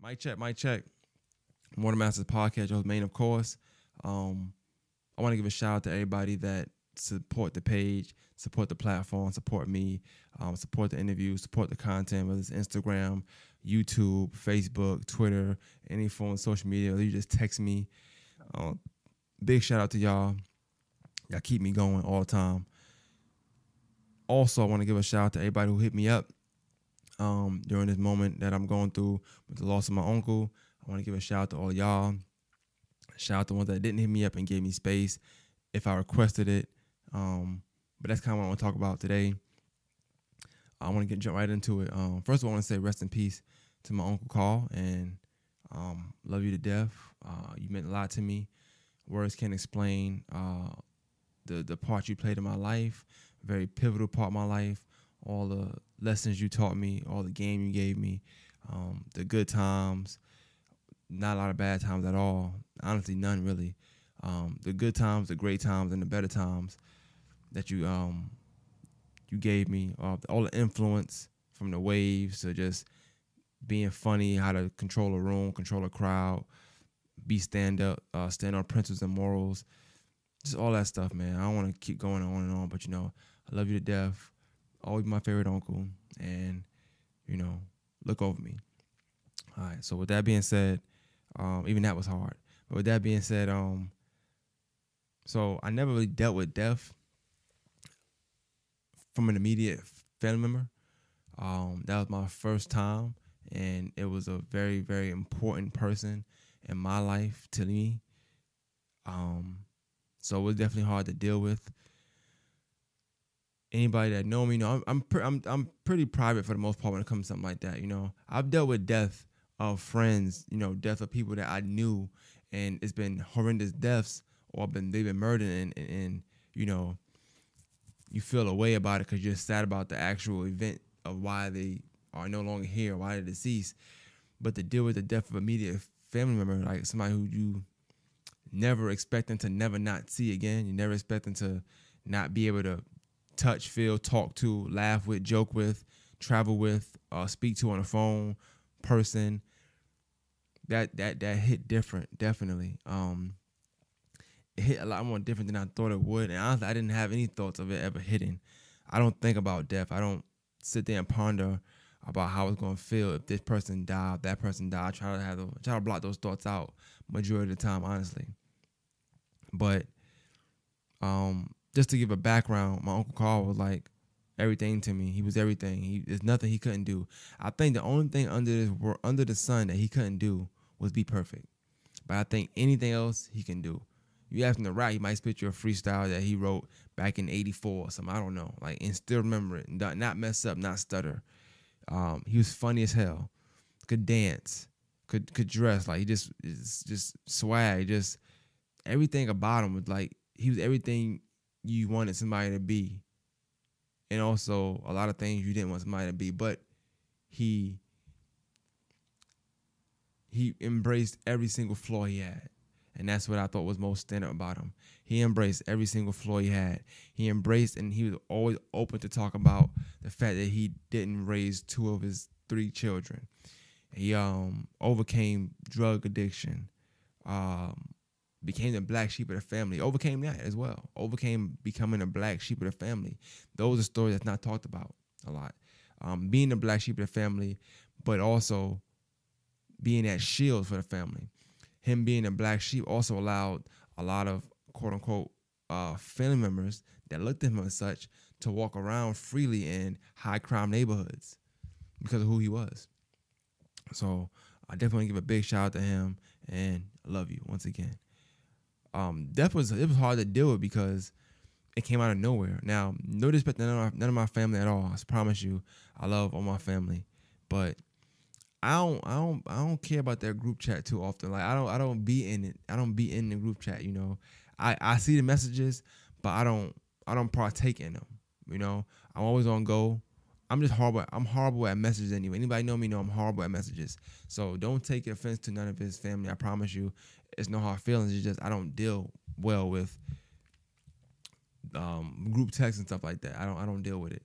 Mic check, mic check. Morning Masters Podcast, your host, Maine, of course. I want to give a shout out to everybody that support the page, support the platform, support me, support the interviews, support the content, whether it's Instagram, YouTube, Facebook, Twitter, any form of social media, or you just text me. Big shout out to y'all. Y'all keep me going all the time. Also, I want to give a shout out to everybody who hit me up during this moment that I'm going through with the loss of my uncle. I want to give a shout out to all y'all. Shout out to the ones that didn't hit me up and gave me space if I requested it. But that's kind of what I want to talk about today. I want to jump right into it. First of all, I want to say rest in peace to my Uncle Carl, and love you to death. You meant a lot to me. Words can't explain the part you played in my life, very pivotal part of my life, all the lessons you taught me, all the game you gave me, the good times, not a lot of bad times at all. Honestly, none really. The good times, the great times, and the better times that you gave me, all the influence from the waves to just being funny, how to control a room, control a crowd, be stand on principles and morals, just all that stuff, man. I don't want to keep going on and on, but I love you to death. Always my favorite uncle, and look over me. All right. So with that being said, even that was hard. But with that being said, so I never really dealt with death from an immediate family member. That was my first time, and it was a very, very important person in my life to me. So it was definitely hard to deal with. Anybody that know me, I'm pretty private for the most part when it comes to something like that. I've dealt with death of friends, death of people that I knew, and it's been horrendous deaths, or they've been murdered, and you feel a way about it because you're sad about the actual event of why they are no longer here, why they're deceased. But to deal with the death of an immediate family member, like somebody who you never expecting to never not see again, you never expecting to not be able to touch, feel, talk to, laugh with, joke with, travel with, speak to on the phone, person, that hit different, definitely. It hit a lot more different than I thought it would, and honestly, I didn't have any thoughts of it ever hitting. I don't think about death. I don't sit there and ponder about how it's gonna feel if this person died, that person died. I try to block those thoughts out majority of the time, honestly. But just to give a background, my Uncle Carl was like everything to me. He was everything. There's nothing he couldn't do. I think the only thing under the sun that he couldn't do was be perfect. But I think anything else he can do. You ask him to rap, he might spit you a freestyle that he wrote back in '84 or something. I don't know. And still remember it. Not mess up, not stutter. He was funny as hell. Could dance. Could dress. He just swag. Just everything about him was like he was everything you wanted somebody to be. And also a lot of things you didn't want somebody to be. But he embraced every single flaw he had. And that's what I thought was most standard about him. He embraced every single flaw he had. He embraced, and he was always open to talk about the fact that he didn't raise 2 of his 3 children. He overcame drug addiction, became the black sheep of the family, overcame that as well, overcame becoming a black sheep of the family. Those are stories that's not talked about a lot. Being the black sheep of the family, but also being that shield for the family. Him being a black sheep also allowed a lot of quote-unquote family members that looked at him as such to walk around freely in high-crime neighborhoods because of who he was. So I definitely give a big shout out to him, and I love you once again. Death was hard to deal with because it came out of nowhere. Now, no disrespect to none of my family at all. I promise you, I love all my family, but I don't care about their group chat too often. I don't be in it. I don't be in the group chat. I see the messages, but I don't partake in them. I'm always on go. I'm horrible at messages anyway. Anybody know me know I'm horrible at messages. So don't take offense to none of his family. I promise you, it's no hard feelings. It's just I don't deal well with group text and stuff like that. I don't deal with it.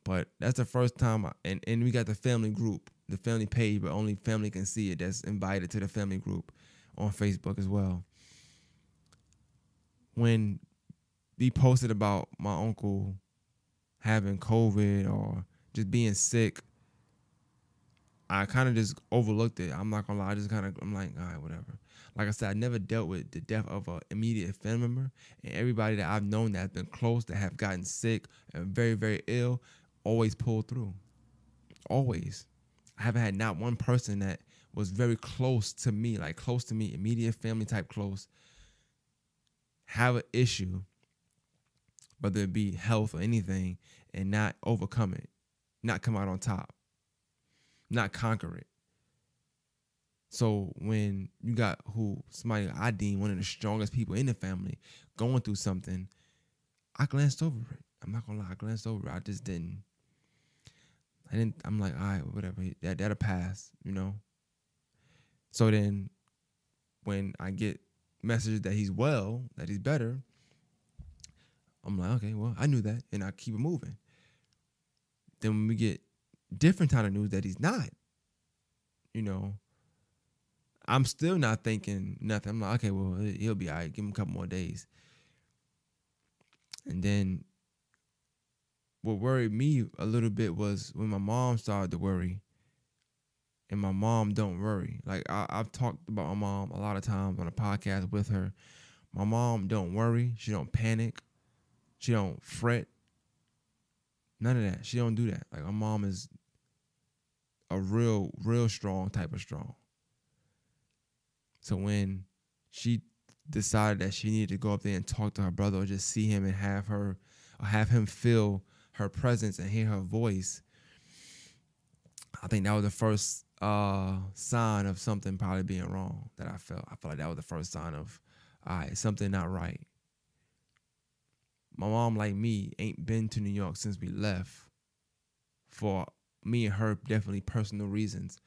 But that's the first time, and we got the family group. the family page, but only family can see it that's invited to the family group on Facebook as well. When we posted about my uncle having COVID or just being sick, I kind of just overlooked it. I'm not gonna lie. I'm like, all right, whatever. Like I said, I never dealt with the death of an immediate family member, and everybody that I've known that has been close, that have gotten sick and very, very ill, always pulled through. Always. I haven't had not one person that was very close to me, like close to me, immediate family type close, have an issue, whether it be health or anything, and not overcome it, not come out on top, not conquer it. So when you got somebody I deem one of the strongest people in the family going through something, I glanced over it. I'm not gonna lie, I glanced over it. I'm like, all right, whatever, that'll pass, you know? So then when I get messages that he's well, that he's better, I'm like, okay, well, I knew that, and I keep it moving. Then when we get different kind of news that he's not, you know, I'm still not thinking nothing. I'm like, okay, well, he'll be all right. Give him a couple more days. And then what worried me a little bit was when my mom started to worry. And my mom don't worry. Like, I've talked about my mom a lot of times on a podcast with her. My mom don't worry. She don't panic. She don't fret. None of that. She don't do that. Like, my mom is a real, real strong type of strong. So when she decided that she needed to go up there and talk to her brother or just see him and have him feel her presence and hear her voice, I think that was the first sign of something probably being wrong that I felt. I felt like that was the first sign of, all right, something not right. My mom, like me, ain't been to New York since we left for me and her definitely personal reasons.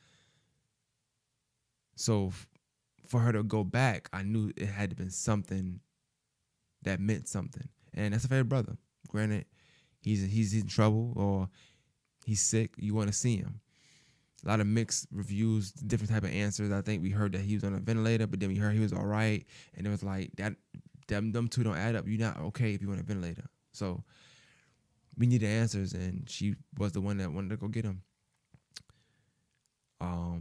So for her to go back, I knew it had to been something that meant something. And that's a favorite brother. Granted, he's in trouble or he's sick. You want to see him. A lot of mixed reviews, different type of answers. I think we heard that he was on a ventilator, but then we heard he was all right. And it was like, them two don't add up. You're not okay if you want a ventilator. So we needed answers, and she was the one that wanted to go get him.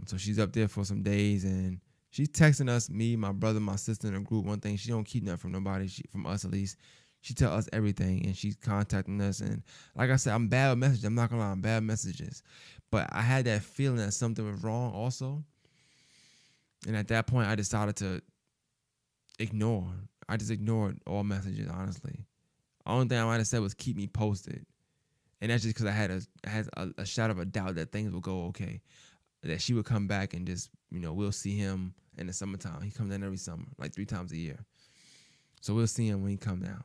So she's up there for some days, and she's texting us, me, my brother, my sister in a group. One thing, she don't keep nothing from nobody, from us at least. She tell us everything, and she's contacting us. And like I said, I'm bad with messages. I'm not gonna lie, I'm bad with messages. But I had that feeling that something was wrong also. And at that point, I decided to ignore. I just ignored all messages, honestly. The only thing I might have said was keep me posted. And that's just because I had a shadow of a doubt that things would go okay. That she would come back and just, we'll see him in the summertime. He comes down every summer, like 3 times a year. So we'll see him when he comes down.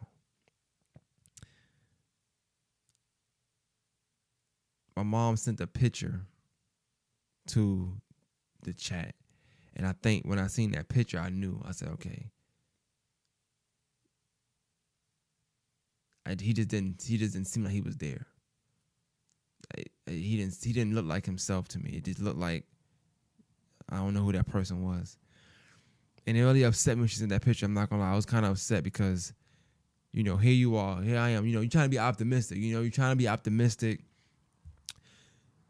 My mom sent a picture to the chat. And I think when I seen that picture, I knew. I said, okay. He just didn't seem like he was there. He didn't look like himself to me. It just looked like I don't know who that person was. And it really upset me when she sent that picture. I'm not gonna lie. I was kind of upset because, here you are. Here I am. You're trying to be optimistic. You're trying to be optimistic.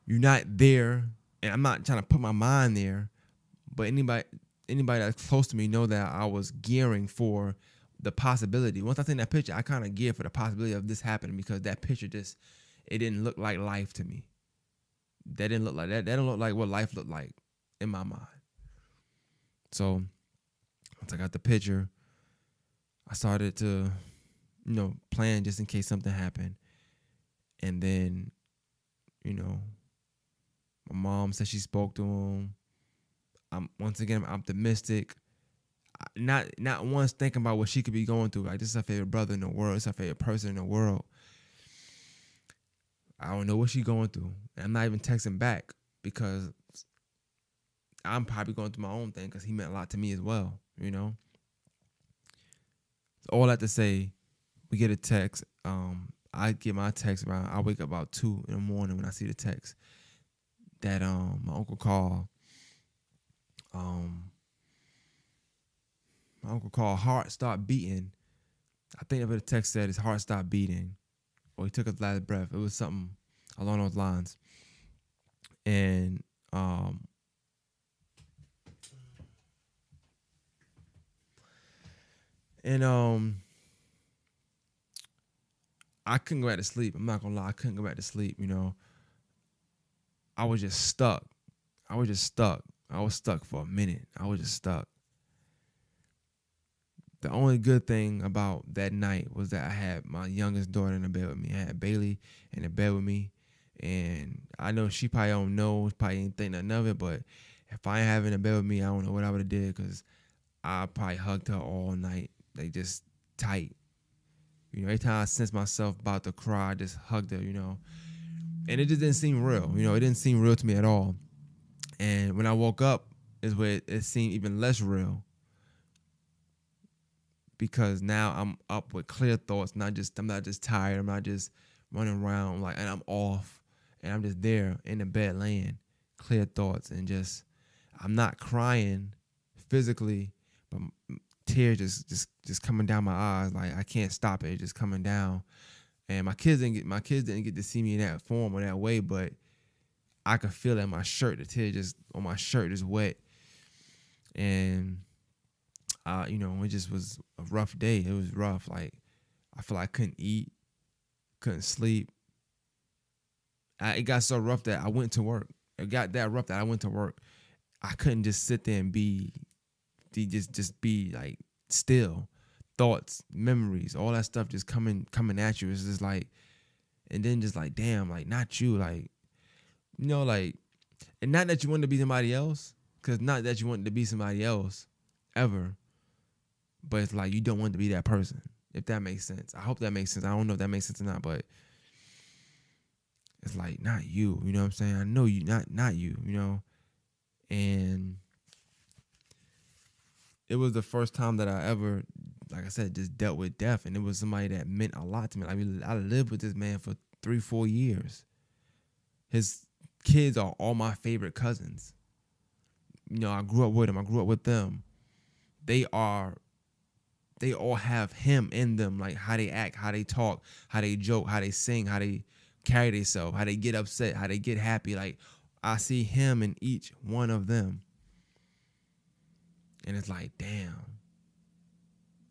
You're not there. And I'm not trying to put my mind there. But anybody that's close to me know that I was gearing for the possibility. Once I seen that picture, I kind of geared for the possibility of this happening because that picture it didn't look like life to me. That didn't look like that. That didn't look like what life looked like in my mind. So once I got the picture, I started to, plan just in case something happened. And then, my mom said she spoke to him. I'm optimistic. Not once thinking about what she could be going through. Like, this is her favorite brother in the world. It's her favorite person in the world. I don't know what she's going through. And I'm not even texting back because I'm probably going through my own thing because he meant a lot to me as well, All that to say, we get a text. I get my text around, I wake up about 2 in the morning when I see the text. that my uncle called um heart stopped beating. I think the text said his heart stopped beating, or he took his last breath. It was something along those lines. And um and I couldn't go back to sleep. I'm not gonna lie, I couldn't go back to sleep, you know. I was just stuck. I was just stuck. I was stuck for a minute. I was just stuck. The only good thing about that night was that I had my youngest daughter in the bed with me. I had Bailey in the bed with me. And I know she probably don't know, probably ain't think nothing of it, but if I ain't having a bed with me, I don't know what I would have did, because I probably hugged her all night. Like, just tight. You know, every time I sensed myself about to cry, I just hugged her, you know. And it just didn't seem real. You know, it didn't seem real to me at all. And when I woke up is where it seemed even less real, because now I'm up with clear thoughts. I'm not just tired. I'm not just running around and I'm off, and I'm just there in the bed laying, clear thoughts, and just I'm not crying physically, but tears just coming down my eyes. Like, I can't stop it. It's just coming down. And my kids didn't get to see me in that form or that way, but I could feel it in my shirt. The tear just on my shirt is wet. And you know, it just was a rough day. It was rough. Like, I feel like I couldn't eat, couldn't sleep. It got so rough that I went to work. It got that rough that I went to work. I couldn't just sit there and be like still. Thoughts, memories, all that stuff just coming at you. It's just like, and then just like, damn, like, not you, like, you know, like, and not that you want to be somebody else, because not that you want to be somebody else ever, but it's like you don't want to be that person, if that makes sense. I hope that makes sense. I don't know if that makes sense or not, but it's like, not you, you know what I'm saying? I know you, not you, you know. And it was the first time that I ever, like I said, just dealt with death, and it was somebody that meant a lot to me. I mean, I lived with this man for 3-4 years. His kids are all my favorite cousins. You know, I grew up with them. I grew up with them. They all have him in them, like how they act, how they talk, how they joke, how they sing, how they carry themselves, how they get upset, how they get happy. Like, I see him in each one of them. And it's like, damn,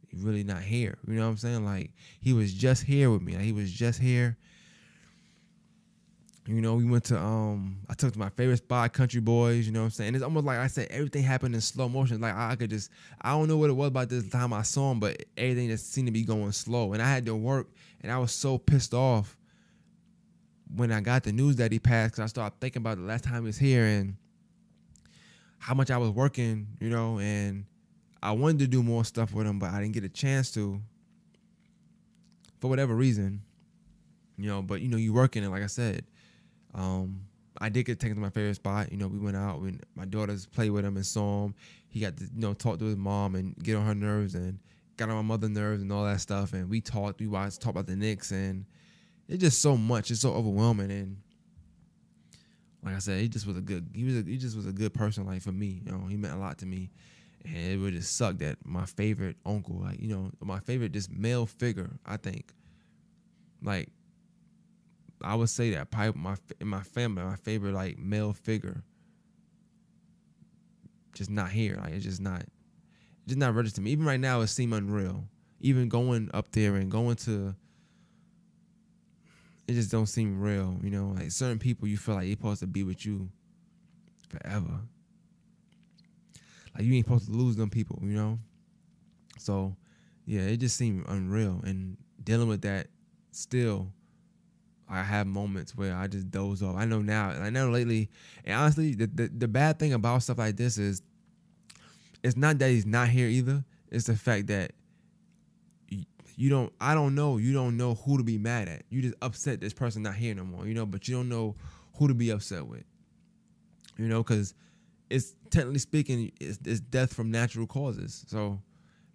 he really not here. You know what I'm saying? Like, he was just here with me. Like, he was just here. You know, we went to, I took to my favorite spot, Country Boys, you know what I'm saying? It's almost like I said, everything happened in slow motion. Like, I don't know what it was about this time I saw him, but everything just seemed to be going slow. And I had to work, and I was so pissed off when I got the news that he passed, because I started thinking about the last time he was here and how much I was working, you know, and I wanted to do more stuff with him, but I didn't get a chance to, for whatever reason, you know. But, you know, you working, and like I said, I did get taken to my favorite spot. You know, we went out, when my daughters played with him and saw him. He got to, you know, talk to his mom and get on her nerves, and got on my mother's nerves and all that stuff. And we talked about the Knicks, and it's just so much. It's so overwhelming. And like I said, he just was a good person. Like, for me, you know, he meant a lot to me. And it would just suck that my favorite uncle, like, you know, my favorite just male figure, I think, like, I would say that probably in my family, my favorite, like, male figure, just not here. Like, it's just not registered to me. Even right now, it seems unreal. Even going up there and going to, it just don't seem real. You know, like, certain people, you feel like they're supposed to be with you forever. Like, you ain't supposed to lose them people, you know? So, yeah, it just seemed unreal. And dealing with that still, I have moments where I just doze off. I know now, and I know lately, and honestly, the bad thing about stuff like this is, it's not that he's not here either. It's the fact that you don't know who to be mad at. You just upset this person not here no more, you know, but you don't know who to be upset with, you know, because it's, technically speaking, it's death from natural causes. So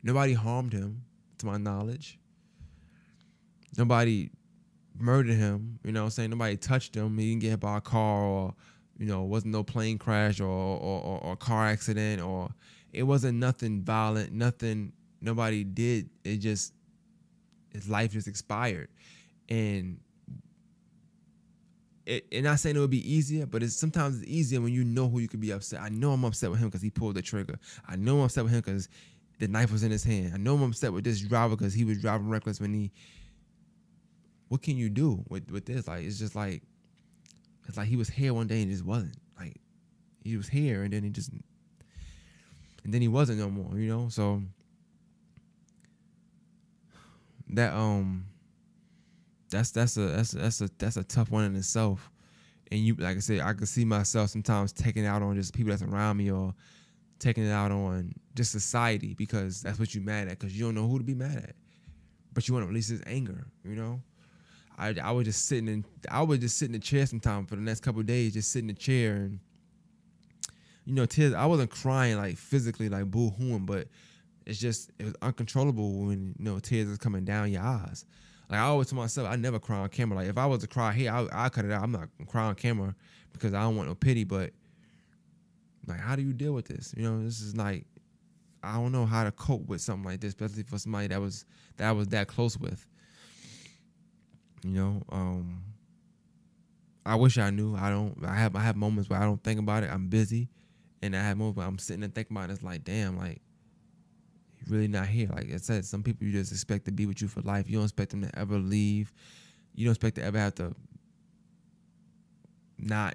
nobody harmed him, to my knowledge. Nobody murdered him, you know what I'm saying? Nobody touched him. He didn't get hit by a car or You know, it wasn't no plane crash or car accident, or it wasn't nothing violent, nothing nobody did. It just, his life just expired. And not saying it would be easier, but it's sometimes it's easier when you know who you could be upset. I know I'm upset with him because he pulled the trigger. I know I'm upset with him because the knife was in his hand. I know I'm upset with this driver because he was driving reckless when he. What can you do with this? Like, it's just like, it's like he was here one day and just wasn't. Like, he was here and then he wasn't no more. You know, so that that's a tough one in itself. And you, like I said, I could see myself sometimes taking it out on just people that's around me, or taking it out on just society, because that's what you're mad at, because you don't know who to be mad at, but you want to release this anger. You know, I would just sit in the chair sometimes for the next couple of days, just sit in the chair, and you know, tears. I wasn't crying like physically, like boo-hooing, but it was uncontrollable when, you know, tears is coming down your eyes. Like, I always tell myself, I never cry on camera. Like, if I was to cry here, I cut it out. I'm not gonna cry on camera because I don't want no pity. But like, how do you deal with this? You know, this is like, I don't know how to cope with something like this, especially for somebody that I was that close with. You know, I wish I knew. I don't. I have moments where I don't think about it. I'm busy, and I have moments where I'm sitting and thinking about it. It's like, damn, like, really not here. Like I said, some people you just expect to be with you for life. You don't expect them to ever leave. You don't expect to ever have to not.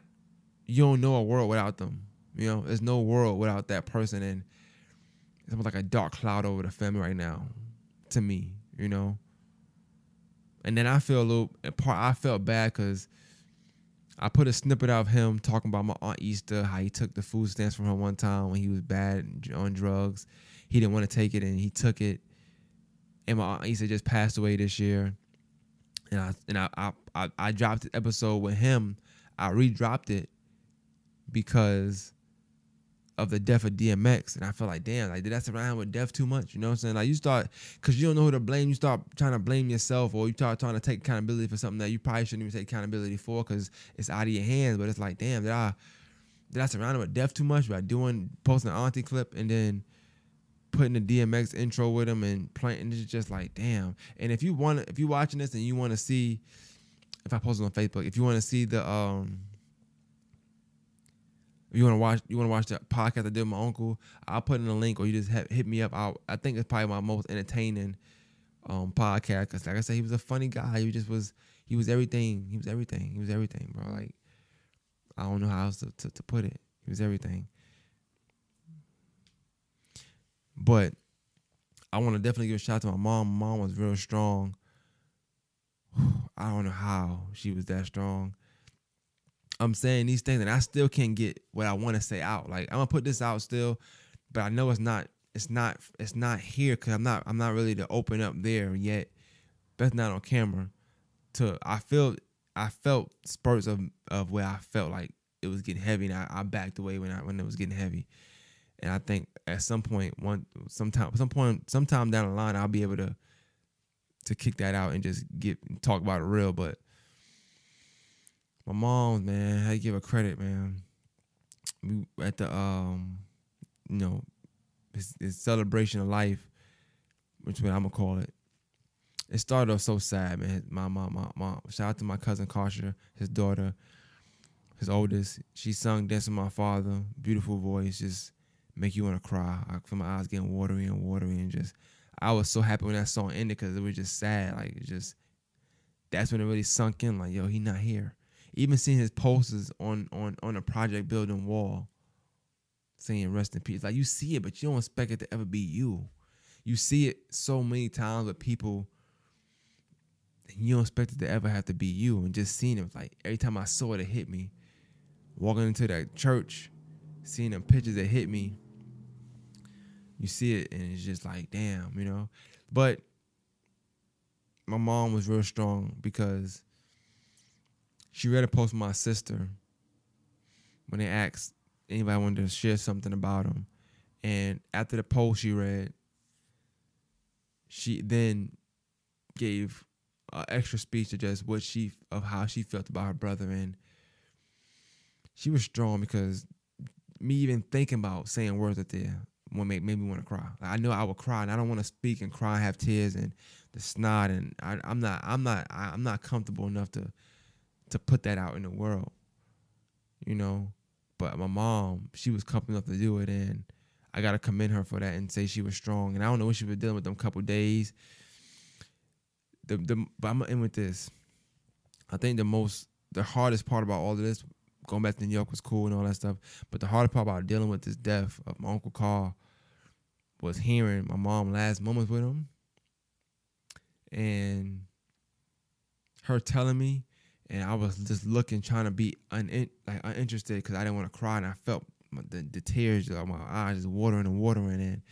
You don't know a world without them. You know, there's no world without that person, and it's almost like a dark cloud over the family right now, to me. You know, and then I felt bad because I put a snippet of him talking about my Aunt Easter, how he took the food stamps from her one time when he was bad on drugs. He didn't want to take it, and he took it. And my Aunt Easter just passed away this year. And I dropped the episode with him. I re-dropped it because of the death of DMX. And I felt like, damn, like, did I surround him with death too much? You know what I'm saying? Like, you start, because you don't know who to blame, you start trying to blame yourself, or you start trying to take accountability for something that you probably shouldn't even take accountability for because it's out of your hands. But it's like, damn, did I surround him with death too much by posting an auntie clip and then putting the DMX intro with him and playing? And it's just like, damn. And if you're watching this and you want to see, if I post it on Facebook, if you want to see the you want to watch the podcast I did with my uncle, I'll put in a link, or you just hit me up. I think it's probably my most entertaining podcast, because like I said, he was a funny guy. He was everything. He was everything, bro. Like, I don't know how else to put it. He was everything. But I want to definitely give a shout out to my mom. My mom was real strong. I don't know how she was that strong. I'm saying these things and I still can't get what I want to say out. Like, I'm gonna put this out still, but I know it's not here, because I'm not really to open up there yet. That's not on camera. I felt spurts of where I felt like it was getting heavy, and I backed away when it was getting heavy. And I think at some point, sometime down the line, I'll be able to kick that out and just talk about it real. But my mom, man, I give her credit, man. We at the his celebration of life, which is what I'm gonna call it. It started off so sad, man. My shout out to my cousin Karsha, his daughter, his oldest. She sung "Dancing with My Father," beautiful voice, just make you want to cry. I feel my eyes getting watery, and just, I was so happy when that song ended, because it was just sad. Like, it just, that's when it really sunk in. Like, yo, he not here. Even seeing his posters on a project building wall saying "Rest in Peace," like, you see it, but you don't expect it to ever be you. You see it so many times with people, and you don't expect it to ever have to be you. And just seeing it, like, every time I saw it, it hit me. Walking into that church, seeing them pictures, that hit me. You see it, and it's just like, damn, you know. But my mom was real strong, because she read a post from my sister when they asked anybody wanted to share something about him. And after the post she read, she then gave an extra speech to just how she felt about her brother. And she was strong because me even thinking about saying words up there made me want to cry. Like, I know I would cry, and I don't want to speak and cry and have tears and the snot, and I'm not comfortable enough to put that out in the world, you know. But my mom, she was comfortable enough to do it, and I gotta commend her for that and say she was strong. And I don't know what she was dealing with them couple days. But I'm gonna end with this. I think the hardest part about all of this, going back to New York was cool and all that stuff, but the hardest part about dealing with this death of my Uncle Carl was hearing my mom last moments with him and her telling me, and I was just looking, trying to be uninterested because I didn't want to cry, and I felt the tears of my eyes just watering. And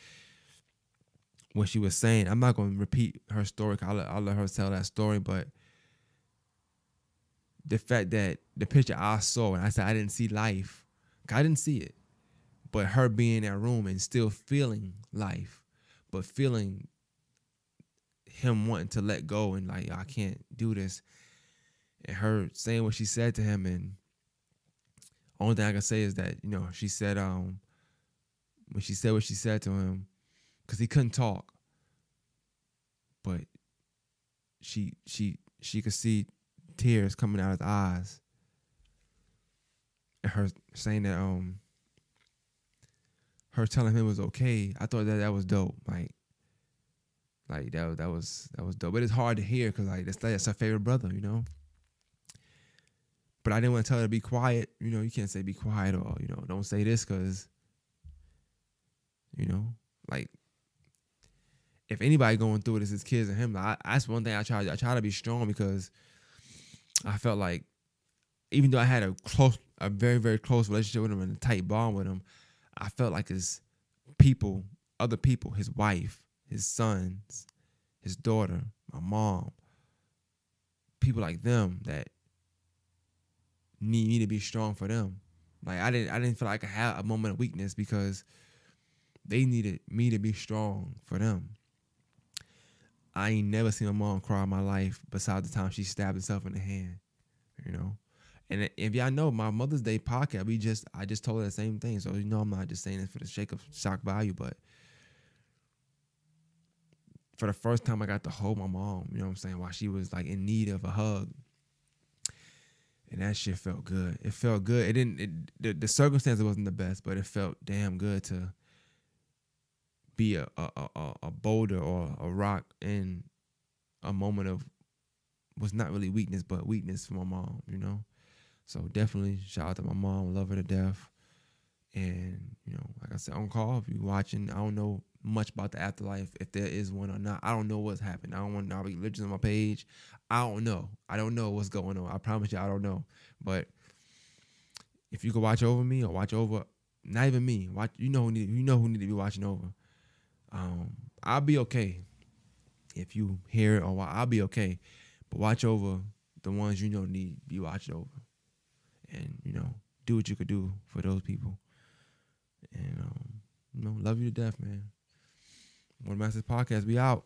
what she was saying, I'm not going to repeat her story, I'll let her tell that story, but the fact that the picture I saw, and I said I didn't see life, I didn't see it, but her being in that room and still feeling life, but feeling him wanting to let go and like, I can't do this, and her saying what she said to him, and only thing I can say is that, you know, she said when she said what she said to him, because he couldn't talk, but she could see tears coming out of his eyes, and her saying that her telling him it was okay. I thought that was dope. Like that was dope. But it's hard to hear because like that's her favorite brother, you know. But I didn't want to tell her to be quiet. You know, you can't say be quiet or, you know, don't say this because, you know, like if anybody going through it, it's his kids and him. Like, that's one thing I try to be strong because I felt like even though I had a very, very close relationship with him and a tight bond with him, I felt like his people, other people, his wife, his sons, his daughter, my mom, people like them that need me to be strong for them. Like I didn't feel like I had a moment of weakness because they needed me to be strong for them. I ain't never seen my mom cry in my life besides the time she stabbed herself in the hand, you know. And if y'all know my Mother's Day podcast, I just told her the same thing. So, you know, I'm not just saying this for the sake of shock value, but for the first time I got to hold my mom, you know what I'm saying, while she was like in need of a hug. And that shit felt good. It felt good. The circumstances wasn't the best, but it felt damn good to be a boulder or a rock in a moment of was not really weakness, but weakness for my mom, you know? So definitely shout out to my mom. Love her to death. And, you know, like I said, on call, if you're watching, I don't know much about the afterlife, if there is one or not. I don't know what's happened. I don't want to be religious on my page. I don't know. I don't know what's going on. I promise you, I don't know. But if you could watch over me or watch over, not even me, watch, you know who need to be watching over. I'll be okay if you hear it, or I'll be okay. But watch over the ones you know need to be watched over. And, you know, do what you could do for those people. And, you know, love you to death, man. One Masters Podcast, we out.